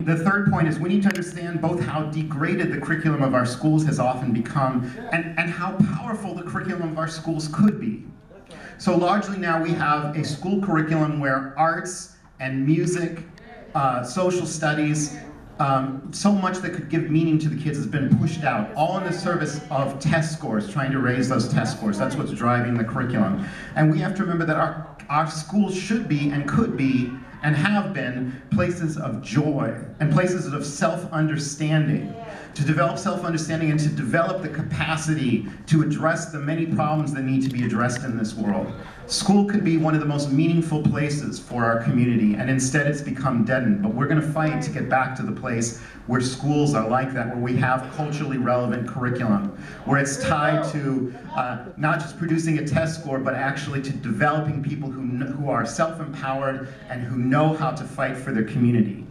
The third point is we need to understand both how degraded the curriculum of our schools has often become and how powerful the curriculum of our schools could be. So largely now we have a school curriculum where arts and music, social studies, so much that could give meaning to the kids has been pushed out, all in the service of test scores, trying to raise those test scores. That's what's driving the curriculum. And we have to remember that our schools should be and could be and have been places of joy and places of self-understanding, to develop self-understanding and to develop the capacity to address the many problems that need to be addressed in this world. School could be one of the most meaningful places for our community, and instead it's become deadened. But we're going to fight to get back to the place where schools are like that, where we have culturally relevant curriculum, where it's tied to not just producing a test score, but actually to developing people who are self-empowered and who know how to fight for their community.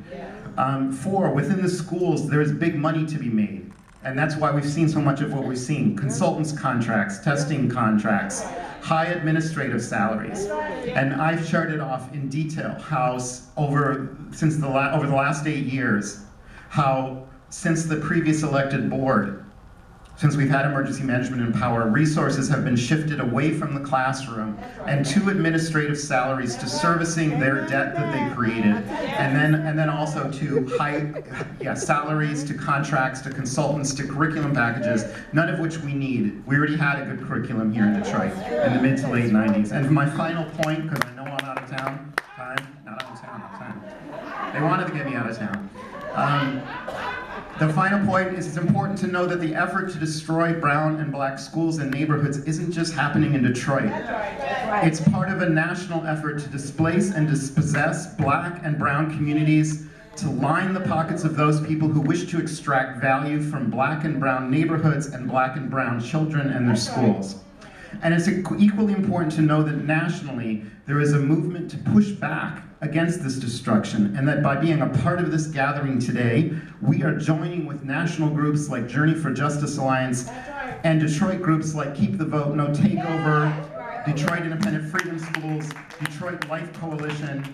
4, within the schools, there is big money to be made. And that's why we've seen so much of what we've seen. Consultants contracts, testing contracts, high administrative salaries. And I've charted off in detail how over the last 8 years, how since the previous elected board, since we've had emergency management and power, resources have been shifted away from the classroom and to administrative salaries, to servicing their debt that they created, and then also to salaries, to contracts, to consultants, to curriculum packages, none of which we need. We already had a good curriculum here in Detroit in the mid to late 90s. And my final point, because I know I'm out of town, not out of town. They wanted to get me out of town. The final point is it's important to know that the effort to destroy brown and black schools and neighborhoods isn't just happening in Detroit. It's part of a national effort to displace and dispossess black and brown communities, to line the pockets of those people who wish to extract value from black and brown neighborhoods and black and brown children and their schools. And it's equally important to know that nationally, there is a movement to push back against this destruction, and that by being a part of this gathering today, we are joining with national groups like Journey for Justice Alliance and Detroit groups like Keep the Vote, No Takeover, Detroit Independent Freedom Schools, Detroit Life Coalition.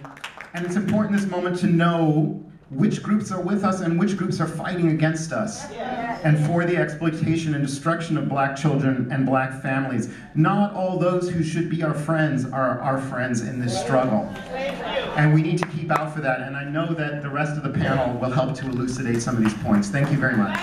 And it's important in this moment to know which groups are with us and which groups are fighting against us and for the exploitation and destruction of black children and black families. Not all those who should be our friends are our friends in this struggle. And we need to keep out for that, and I know that the rest of the panel will help to elucidate some of these points. Thank you very much.